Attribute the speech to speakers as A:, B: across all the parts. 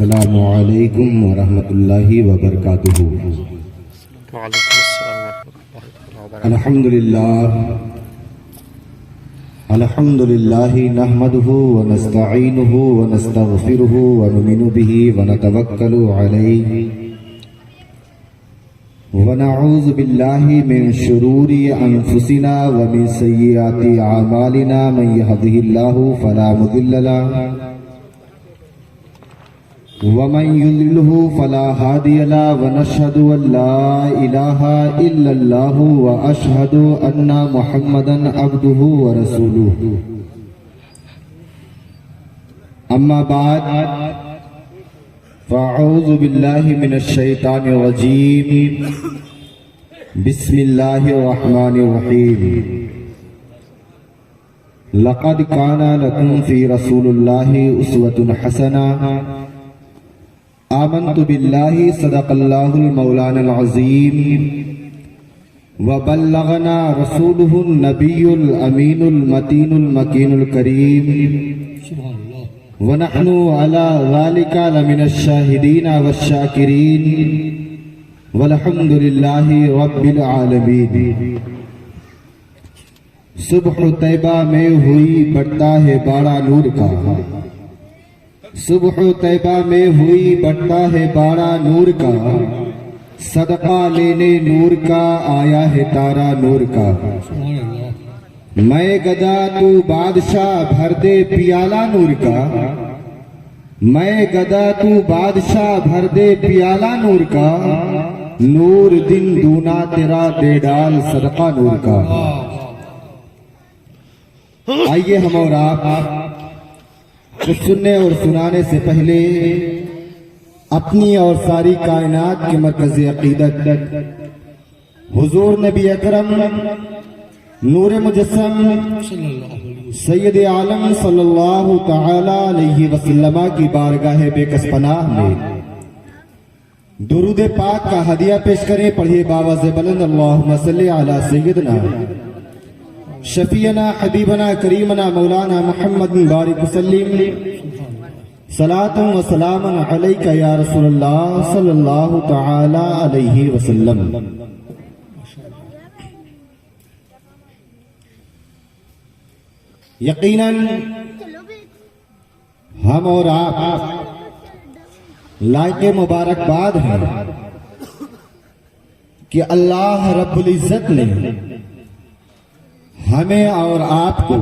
A: السلام علیکم ورحمۃ اللہ وبرکاتہ۔
B: وعلیکم السلام ورحمۃ اللہ وبرکاتہ۔
A: الحمد للہ نحمده ونستعینه ونستغفره ونؤمن به ونتوکل علیہ ونعوذ باللہ من شرور انفسنا ومن سیئات اعمالنا، من يهده اللہ فلا مضل له ومن يضلله فلا هادي له، ونشهد ان لا اله الا الله واشهد ان محمدا عبده ورسوله۔ اما بعد فاعوذ باللہ من الشیطان الرجیم، بسم اللہ الرحمن الرحیم۔ لقد كان لكم في رسول الله اسوة حسنة، آمنت باللہ صدق اللہ المولانا العظیم، وبلغنا رسولہ النبی الامین المتین المکین الکریم، ونحن علی ذلک لمن الشاہدین والشاکرین، والحمد للہ رب العالمین۔ صبح طیبہ میں ہوئی بڑھتا ہے باڑا نور کا، صبح طیبہ میں ہوئی بڑھتا ہے باڑا نور کا، صدقہ لینے نور کا آیا ہے تارا نور کا۔ میں گدا تو بادشاہ بھر دے پیالہ نور کا، میں گدا تو بادشاہ بھر دے پیالہ نور کا، نور دن دونا تیرا دے ڈال صدقہ نور کا۔ آئیے ہم اور آپ کچھ سننے اور سنانے سے پہلے اپنی اور ساری کائنات کے مرکزی عقیدت حضور نبی اکرم نور مجسم سید عالم صلی اللہ تعالی علیہ وسلم کی بارگاہ بے کس پناہ میں درود پاک کا ہدیہ پیش کریں۔ پڑھیے باواز بلند، اللہم صلی علی سیدنا شفیعنا حبیبنا کریمنا مولانا محمد بارک وسلم، صلاۃ و سلام علیک یا رسول اللہ صلی اللہ تعالی علیہ وسلم۔ یقیناً ہم اور آپ لائق مبارکباد ہیں کہ اللہ رب العزت نے ہمیں اور آپ کو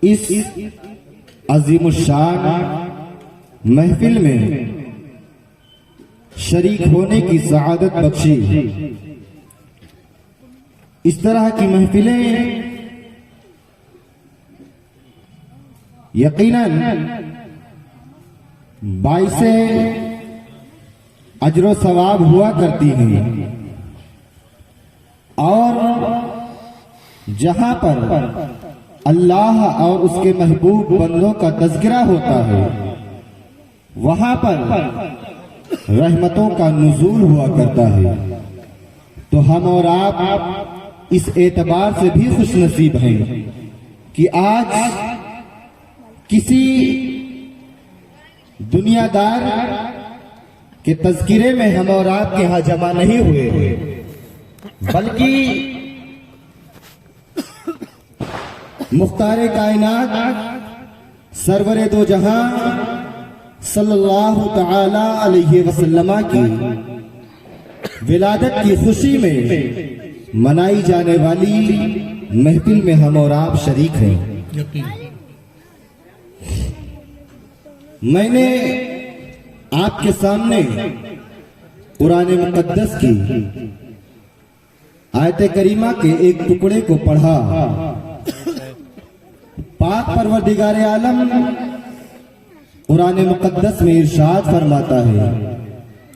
A: اس عظیم الشان محفل میں شریک ہونے کی سعادت بخشی۔ اس طرح کی محفلیں یقیناً باعث اجر و ثواب ہوا کرتی ہیں، اور جہاں پر اللہ اور اس کے محبوب بندوں کا تذکرہ ہوتا ہے وہاں پر رحمتوں کا نزول ہوا کرتا ہے۔ تو ہم اور آپ اس اعتبار سے بھی خوش نصیب ہیں کہ آج کسی دنیا دار کے تذکرے میں ہم اور آپ کے ہاں جمع نہیں ہوئے، بلکہ مختار کائنات سرور دو جہاں صلی اللہ تعالی علیہ وسلم کی ولادت کی خوشی میں منائی جانے والی محفل میں ہم اور آپ شریک ہیں۔ میں نے آپ کے سامنے قرآن مقدس کی آیت کریمہ کے ایک ٹکڑے کو پڑھا۔ پاک پروردگار عالم قرآن مقدس میں ارشاد فرماتا ہے،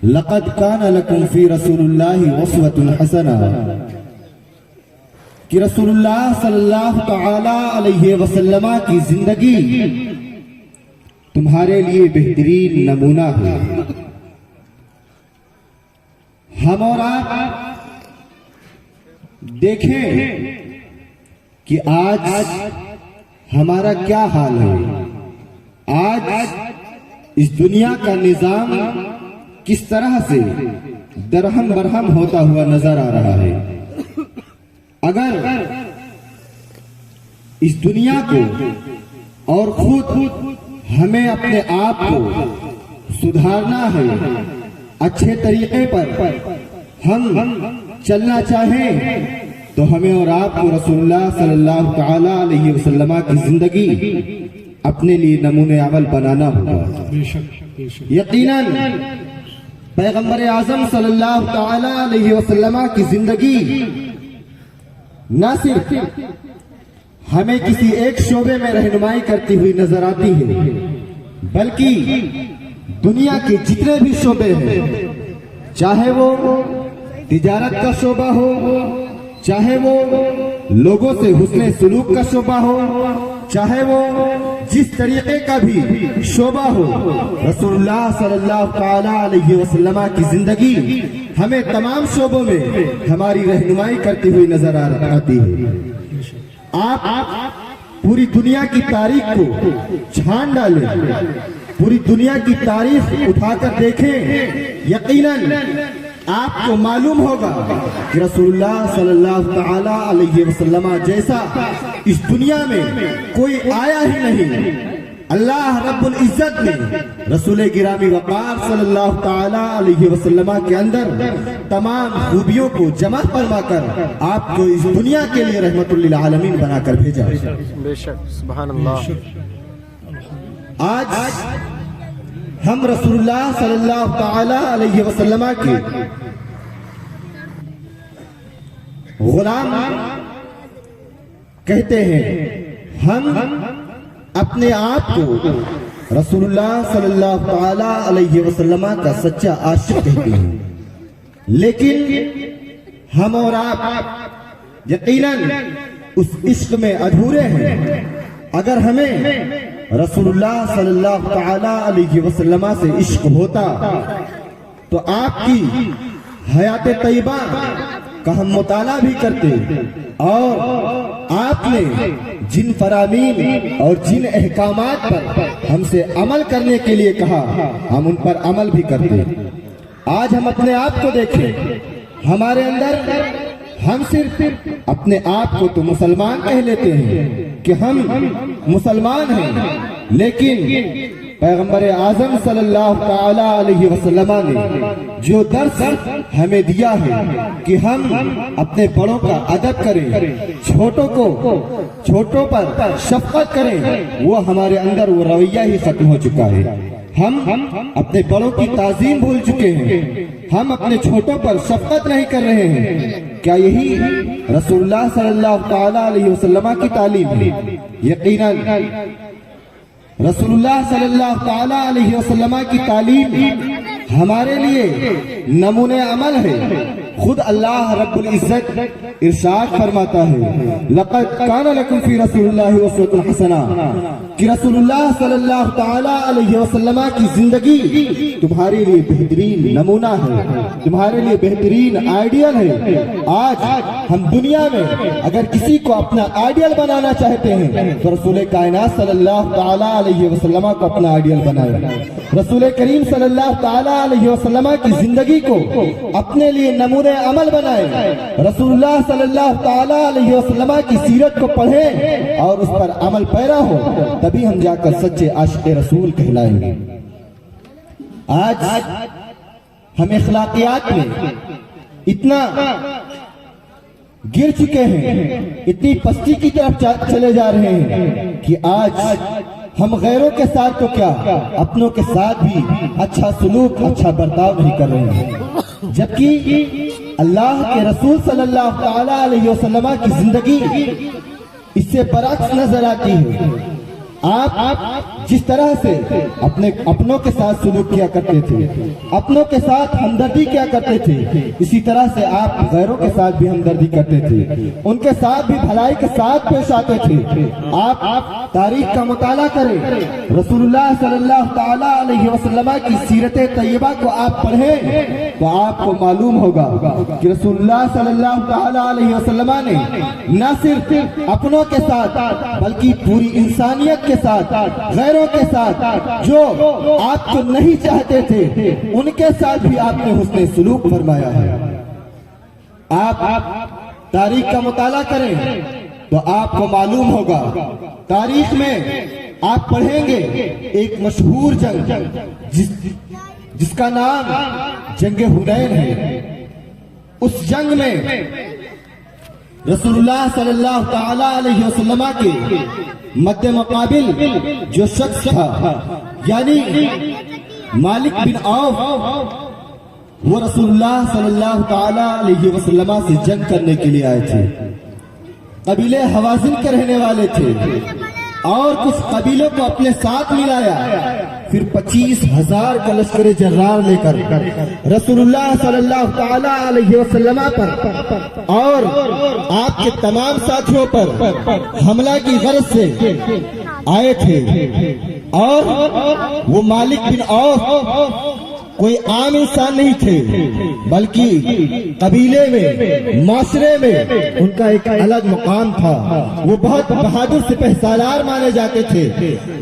A: لقد کان لکم فی رسول اللہ اسوۃ حسنہ، کہ رسول اللہ صلی اللہ تعالی علیہ وسلم کی زندگی تمہارے لیے بہترین نمونہ ہے۔ ہم اور آپ دیکھیں کہ آج ہمارا کیا حال ہے۔ آج اس دنیا کا نظام کس طرح سے درہم برہم ہوتا ہوا نظر آ رہا ہے۔ اگر اس دنیا کو اور خود ہمیں اپنے آپ کو سدھارنا ہے، اچھے طریقے پر ہم چلنا چاہیں تو ہمیں اور آپ کو رسول اللہ صلی اللہ تعالی علیہ وسلم کی زندگی اپنے لیے نمونہ عمل بنانا ہوگا۔ یقیناً پیغمبر اعظم صلی اللہ تعالی علیہ وسلم کی زندگی نہ صرف ہمیں کسی ایک شعبے میں رہنمائی کرتی ہوئی نظر آتی ہے، بلکہ دنیا کے جتنے بھی شعبے ہیں، چاہے وہ تجارت کا شعبہ ہو، چاہے وہ لوگوں سے حسن سلوک کا شعبہ ہو، چاہے وہ جس طریقے کا بھی شعبہ ہو، رسول اللہ صلی اللہ تعالی علیہ وسلم کی زندگی ہمیں تمام شعبوں میں ہماری رہنمائی کرتی ہوئی نظر آتی ہے۔ آپ پوری دنیا کی تاریخ کو چھان ڈالیں، پوری دنیا کی تاریخ اٹھا کر دیکھیں، یقیناً آپ کو معلوم ہوگا کہ رسول اللہ صلی اللہ تعالی علیہ وسلم جیسا اس دنیا میں کوئی آیا ہی نہیں۔ اللہ رب العزت نے رسول گرامی وقار صلی اللہ تعالی علیہ وسلم کے اندر تمام خوبیوں کو جمع فرما کر آپ کو اس دنیا کے لیے رحمت للعالمین بنا کر بھیجا۔
B: بے شک، سبحان اللہ۔
A: آج ہم رسول اللہ صلی اللہ تعالی علیہ وسلم کے غلام کہتے ہیں، ہم اپنے آپ کو رسول اللہ صلی اللہ تعالی علیہ وسلم کا سچا عاشق کہتے ہیں، لیکن ہم اور آپ یقیناً اس عشق میں ادھورے ہیں۔ اگر ہمیں رسول اللہ صلی اللہ تعالی علیہ وسلم سے عشق ہوتا تو آپ کی حیات طیبہ کا ہم مطالعہ بھی کرتے، اور آپ نے جن فرامین اور جن احکامات پر ہم سے عمل کرنے کے لیے کہا ہم ان پر عمل بھی کرتے۔ آج ہم اپنے آپ کو دیکھیں، ہمارے اندر ہم صرف اپنے آپ کو تو مسلمان کہہ لیتے ہیں کہ ہم مسلمان ہیں، لیکن پیغمبر اعظم صلی اللہ تعالی علیہ وسلم نے جو درس ہمیں دیا ہے کہ ہم اپنے بڑوں کا ادب کریں، چھوٹوں پر شفقت کریں، وہ ہمارے اندر وہ رویہ ہی ختم ہو چکا ہے۔ ہم اپنے بڑوں کی تعظیم بھول چکے ہیں، ہم اپنے چھوٹوں پر شفقت نہیں کر رہے ہیں۔ کیا یہی رسول اللہ صلی اللہ تعالی علیہ وسلم کی تعلیم ہے؟ یقیناً رسول اللہ صلی اللہ تعالی علیہ وسلم کی تعلیم ہمارے لیے نمونہ عمل ہے۔ خود اللہ رب العزت ارشاد فرماتا ہے، لقد کان لکم فی رسول اللہ اسوۃ حسنہ، کہ رسول اللہ صلی اللہ تعالی علیہ وسلم کی زندگی تمہارے لیے بہترین نمونہ ہے، تمہارے لیے بہترین آئیڈیل ہے۔ آج ہم دنیا میں اگر کسی کو اپنا آئیڈیل بنانا چاہتے ہیں تو رسول کائنات صلی اللہ تعالی علیہ وسلم کو اپنا آئیڈیل بنائے، رسول کریم صلی اللہ تعالی علیہ وسلم کی زندگی کو اپنے لیے نمونہ عمل بنائے، رسول اللہ صلی اللہ تعالی علیہ وسلم کی سیرت کو پڑھیں اور اس پر عمل پیرا ہو، تبھی ہم جا کر سچے عاشق رسول کہلائیں گے۔ آج ہم اخلاقیات میں اتنا گر چکے ہیں، اتنی پستی کی طرف چلے جا رہے ہیں کہ آج ہم غیروں کے ساتھ تو کیا اپنوں کے ساتھ بھی اچھا سلوک، اچھا برتاؤ نہیں کر رہے ہیں، جبکہ اللہ کے رسول صلی اللہ تعالی علیہ وسلم کی زندگی اس سے برعکس نظر آتی ہے۔ آپ جس طرح سے اپنوں کے ساتھ سلوک کیا کرتے تھے، اپنوں کے ساتھ ہمدردی کیا کرتے تھے، اسی طرح سے آپ غیروں کے ساتھ بھی ہمدردی کرتے تھے، ان کے ساتھ بھی بھلائی کے ساتھ پیش آتے تھے۔ آپ تاریخ کا مطالعہ کریں، رسول اللہ صلی اللہ تعالی علیہ وسلم کی سیرت طیبہ کو آپ پڑھیں تو آپ کو معلوم ہوگا کہ رسول اللہ صلی اللہ تعالی علیہ وسلم نے نہ صرف اپنوں کے ساتھ بلکہ پوری انسانیت کے ساتھ، غیروں کے ساتھ جو آپ کو نہیں چاہتے تھے ان کے ساتھ بھی آپ نے حسن سلوک فرمایا ہے۔ آپ تاریخ کا مطالعہ کریں تو آپ کو معلوم ہوگا، تاریخ میں آپ پڑھیں گے ایک مشہور جنگ جس کا نام جنگ حنین ہے۔ اس جنگ میں رسول اللہ صلی اللہ تعالی علیہ وسلم کے مد مقابل جو شخص تھا یعنی مالک بن عوف، وہ رسول اللہ صلی اللہ تعالی علیہ وسلم سے جنگ کرنے کے لیے آئے تھے۔ قبیلے حوازن کے رہنے والے تھے اور کچھ قبیلوں کو اپنے ساتھ ملایا، پھر 25,000 کا لشکر جرار لے کر رسول اللہ صلی اللہ تعالی علیہ وسلم پر اور آپ کے تمام ساتھیوں پر حملہ کی غرض سے آئے تھے۔ اور وہ مالک بن عوف کوئی عام انسان نہیں تھے، بلکہ قبیلے میں، معاشرے میں ان کا ایک الگ مقام تھا۔ وہ بہت بہادر سپہ سالار مانے جاتے تھے۔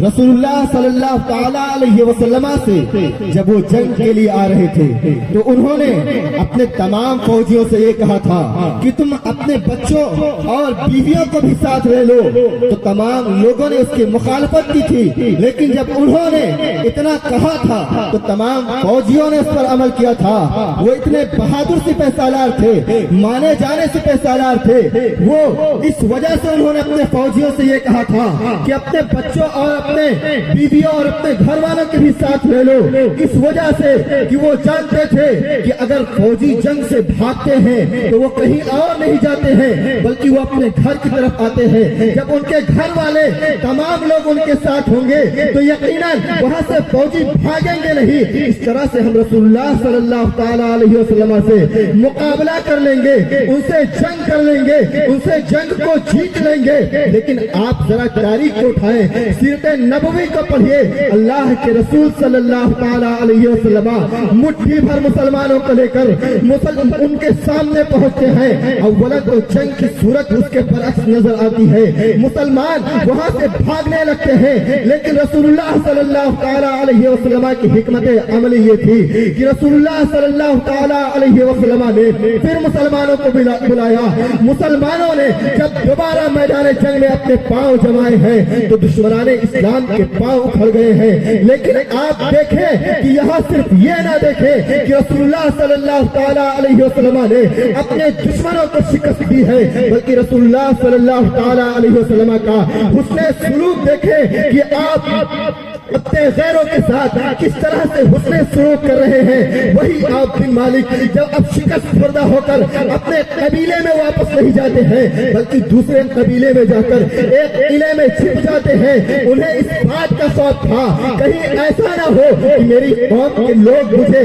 A: رسول اللہ صلی اللہ تعالی علیہ وسلم سے جب وہ جنگ کے لیے آ رہے تھے تو انہوں نے اپنے تمام فوجیوں سے یہ کہا تھا کہ تم اپنے بچوں اور بیویوں کو بھی ساتھ لے لو، تو تمام لوگوں نے اس کی مخالفت کی تھی، لیکن جب انہوں نے اتنا کہا تھا تو تمام فوجیوں نے اس پر عمل کیا تھا۔ وہ اتنے بہادر سپہ سالار تھے، مانے جانے سپہ سالار تھے، وہ اس وجہ سے انہوں نے اپنے فوجیوں سے یہ کہا تھا کہ اپنے بچوں اور اپنے بیویوں اور اپنے گھر والوں کے بھی ساتھ لے لو، اس وجہ سے کہ وہ جانتے تھے کہ اگر فوجی جنگ سے بھاگتے ہیں تو وہ کہیں اور نہیں جاتے ہیں بلکہ وہ اپنے گھر کی طرف آتے ہیں۔ جب ان کے گھر والے تمام لوگ ان کے ساتھ ہوں گے تو یقیناً وہاں سے فوجی بھاگیں گے نہیں۔ اس طرح سے ہم رسول اللہ صلی اللہ تعالی علیہ وسلم سے مقابلہ کر لیں گے، ان سے جنگ کر لیں گے، ان سے جنگ کو جیت لیں گے۔ لیکن آپ ذرا تاریخ کو اٹھائیں، سیرت نبوی کو پڑھیے۔ اللہ کے رسول صلی اللہ تعالی علیہ وسلم مٹھی بھر مسلمانوں کو لے کر ان کے سامنے پہنچتے ہیں۔ اولا تو جنگ کی صورت اس کے برعکس نظر آتی ہے، مسلمان وہاں سے بھاگنے لگتے ہیں، لیکن رسول اللہ صلی اللہ تعالی علیہ وسلم کی حکمت عملی یہ تھی کہ رسول اللہ صلی اللہ تعالی علیہ وسلم نے پھر مسلمانوں کو بلایا۔ مسلمانوں نے جب دوبارہ میدان جنگ میں اپنے پاؤں جمائے ہیں تو دشمنان اسلام کے پاؤں اکھڑ گئے ہیں، لیکن آپ دیکھیں کہ یہاں صرف یہ نہ دیکھیں کہ رسول اللہ صلی اللہ تعالی علیہ وسلم نے اپنے دشمنوں کو شکست دی ہے، بلکہ رسول اللہ صلی اللہ تعالی علیہ وسلم کا حسن سلوک دیکھیں کہ آپ اپنے غیروں کے ساتھ کس طرح سے حسن سلوک کر رہے ہیں۔ وہی آپ بن مالک جب اب شکست خوردہ ہو کر اپنے قبیلے میں واپس نہیں جاتے ہیں بلکہ دوسرے قبیلے میں جا کر ایک قلعے میں چھپ جاتے ہیں۔ انہیں اس بات کا خوف تھا کہیں ایسا نہ ہو کہ میری قوم کے لوگ مجھے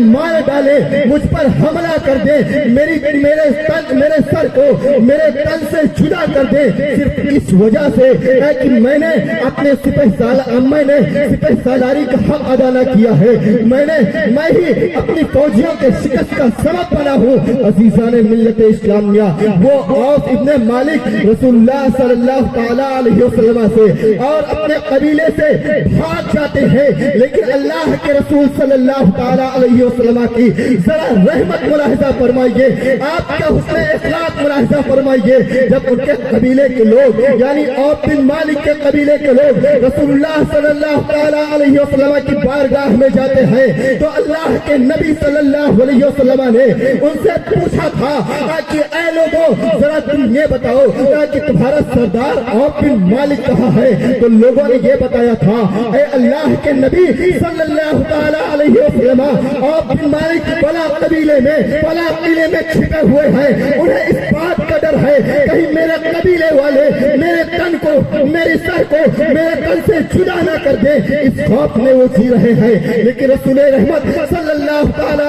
A: مار ڈالیں، مجھ پر حملہ کر دیں، میرے سر کو میرے تن سے جدا کر دیں۔ صرف اس وجہ سے کہ میں نے اپنے سپہ سالاری کا حق ادا نہ کیا ہے، میں ہی اپنی فوجیوں کے شکست کا سبب بنا ہوں۔ عزیزان ملت اسلامیہ، وہ عوف ابن مالک رسول اللہ صلی اللہ تعالی علیہ وسلم سے اور اپنے قبیلے سے بھاگ جاتے ہیں، لیکن اللہ کے رسول صلی اللہ تعالی علیہ وسلم کی ذرا رحمت ملاحظہ فرمائیے، آپ کا حسن اخلاق ملاحظہ فرمائیے۔ جب ان کے قبیلے کے لوگ یعنی عوف بن مالک کے قبیلے کے لوگ رسول اللہ صلی اللہ تعالی علیہ وسلم کی بارگاہ میں جاتے ہیں تو اللہ کے نبی صلی اللہ علیہ وسلم نے ان سے پوچھا تھا کہ اے لوگوں ذرا تم یہ بتاؤ کہ تمہارا سردار عوف بن مالک کہاں ہے؟ تو لوگوں نے یہ بتایا تھا اے اللہ کے نبی صلی اللہ تعالی علیہ وسلم عوف بن مالک فلاں قبیلے میں فلاں قلعے میں چھپے ہوئے ہیں، انہیں اس بات کا ڈر ہے کہیں میرے قبیلے والے میرے تن کو میرے سر کو میرے تن سے جدا نہ کر دے، اس خوف میں وہ جی رہے ہیں۔ لیکن رسول رحمت صلی اللہ تعالی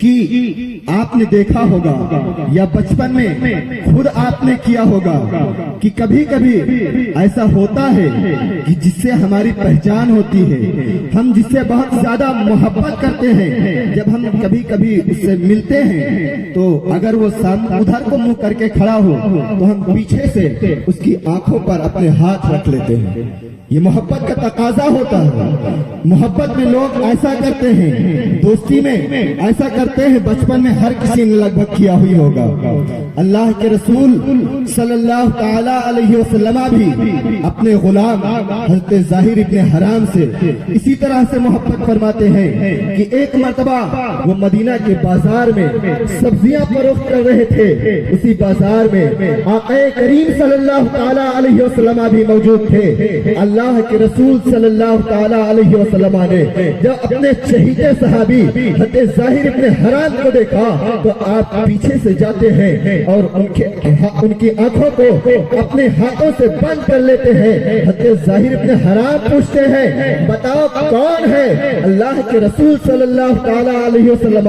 A: کہ آپ نے دیکھا ہوگا یا بچپن میں خود آپ نے کیا ہوگا کہ کبھی کبھی ایسا ہوتا ہے کہ جس سے ہماری پہچان ہوتی ہے، ہم جس سے بہت زیادہ محبت کرتے ہیں، جب ہم کبھی کبھی اس سے ملتے ہیں تو اگر وہ ادھر کو منہ کر کے کھڑا ہو تو ہم پیچھے سے اس کی آنکھوں پر اپنے ہاتھ رکھ لیتے ہیں۔ یہ محبت کا تقاضا ہوتا ہے۔ محبت میں لوگ ایسا کرتے ہیں، دوستی میں ایسا کرتے ہیں، بچپن میں ہر کسی نے لگ بھگ کیا ہوئی ہوگا۔ اللہ کے رسول صلی اللہ تعالی علیہ وسلم بھی اپنے غلام حضرت ظاہر ابن حرام سے اسی طرح سے محبت فرماتے ہیں کہ ایک مرتبہ وہ مدینہ کے بازار میں سبزیاں فروخت کر رہے تھے، اسی بازار میں آقا کریم صلی اللہ تعالی علیہ وسلم بھی موجود تھے۔ اللہ کے رسول صلی اللہ تعالی علیہ وسلم نے جب اپنے چہیتے صحابی حضرت ظاہر ابن حرام کو دیکھا تو آپ پیچھے سے جاتے ہیں اور ان کی آنکھوں کو اپنے ہاتھوں سے بند کر لیتے ہیں۔ حضرت ظاہر ابن حرام پوچھتے ہیں بتاؤ کون ہے؟ اللہ کے رسول صلی اللہ تعالی علیہ وسلم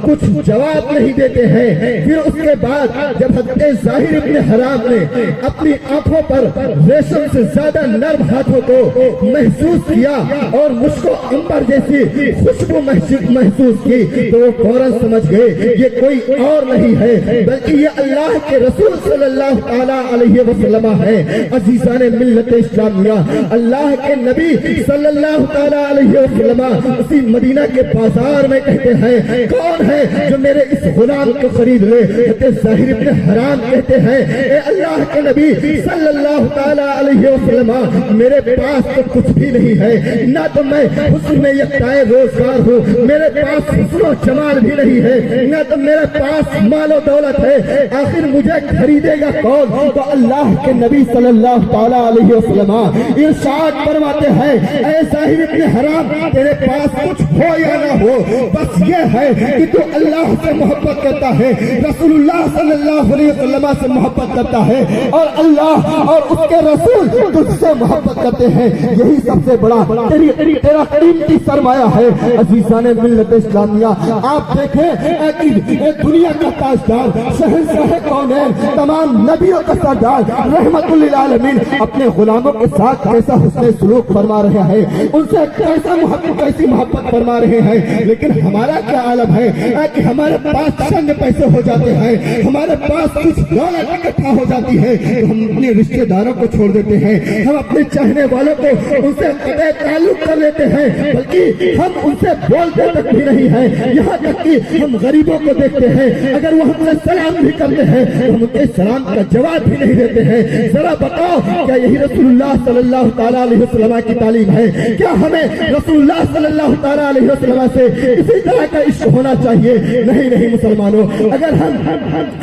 A: کچھ جواب نہیں دیتے ہیں۔ پھر اس کے بعد جب حضرت ظاہر ابن حرام نے اپنی آنکھوں پر ریشم سے زیادہ نرم ہاتھوں کو محسوس کیا اور مشک و عنبر جیسی خوشبو محسوس کی تو وہ فوراً سمجھ گئے یہ کوئی اور نہیں ہے بلکہ یہ اللہ کے رسول صلی اللہ تعالی علیہ وسلم ہے۔ عزیزان ملت اسلامیہ، اللہ کے نبی صلی اللہ تعالی علیہ وسلم اسی مدینہ کے بازار میں کہتے ہیں کون ہے جو میرے اس غلام کو خرید لے؟ حضرت ظاہر ابن حرام کہتے ہیں اے اللہ کے نبی صلی اللہ تعالی علیہ وسلم میرے پاس تو کچھ بھی نہیں ہے، نہ تو میں حسن میں یکتائے روزگار ہوں، میرے پاس حسن و جمال بھی نہیں ہے، نہ تو میرے پاس مال و دولت ہے، آخر مجھے خریدے گا کون؟ تو اللہ کے نبی صلی اللہ تعالی علیہ وسلم ارشاد فرماتے ہیں اے ظاہر ابن حرام تیرے پاس کچھ ہو یا نہ ہو، بس یہ ہے کہ تو اللہ سے محبت کرتا ہے، رسول اللہ صلی اللہ علیہ وسلم سے محبت کرتا ہے اور اللہ اور اس کے رسول تجھ سے محبت کرتے ہیں، یہی سب سے بڑا تیرا قیمتی سرمایہ ہے۔ عزیزان ملت اسلامیہ، آپ دیکھیں دنیا کا تاجدار شہنشاہ کونین تمام نبیوں کا سردار رحمت للعالمین اپنے غلاموں کے ساتھ کیسا حسن سلوک فرما رہا ہے، ان سے کیسی محبت فرما رہے ہیں، لیکن ہمارا کیا عالم ہے کہ ہمارے پاس چند پیسے ہو جاتے ہیں، ہمارے پاس کچھ دولت اکٹھا ہو جاتی ہے تو ہم اپنے رشتہ داروں کو چھوڑ دیتے ہیں، ہم اپنے چاہنے والوں کو ان سے قطع تعلق کر لیتے ہیں، بلکہ ہم ان سے بولتے تک بھی نہیں ہیں، یہاں تک کہ ہم غریبوں کو دیکھتے ہیں اگر وہ ہم سے سلام بھی کرتے ہیں تو ہم ان کے سلام کا جواب بھی نہیں دیتے ہیں۔ ذرا بتاؤ کیا یہی رسول اللہ صلی اللہ تعالی علیہ وسلم کی تعلیم ہے؟ کیا ہمیں رسول اللہ صلی اللہ تعالی علیہ وسلم سے اسی طرح کا عشق ہونا چاہیے؟ نہیں مسلمانوں، اگر ہم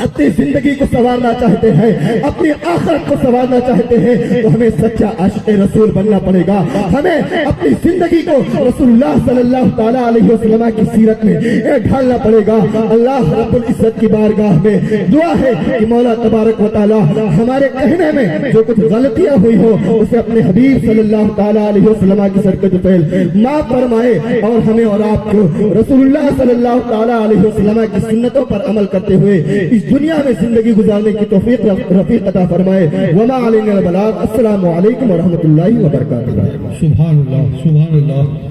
A: اپنی زندگی کو سنوارنا چاہتے ہیں، اپنی آخرت کو سنوارنا چاہتے ہیں تو ہمیں سچا عاشق رسول بننا پڑے گا، ہمیں اپنی زندگی کو رسول اللہ صلی اللہ تعالی علیہ وسلم کی سیرت میں ڈھالنا پڑے گا۔ اللہ رب العزت کی بارگاہ میں دعا ہے کہ مولا تبارک و تعالی ہمارے کہنے میں جو کچھ غلطیاں ہوئی ہو اسے اپنے حبیب صلی اللہ تعالی علیہ وسلم کی صدقۃ فعل معاف فرمائے اور ہمیں اور آپ کو رسول اللہ صلی اللہ تعالی علیہ وسلم کی سنتوں پر عمل کرتے ہوئے اس دنیا میں زندگی گزارنے کی توفیق رفیق عطا فرمائے۔ وما علینا البلاغ۔ السلام علیکم ورحمۃ اللہ وبرکاتہ۔
C: سبحان اللہ، سبحان اللہ۔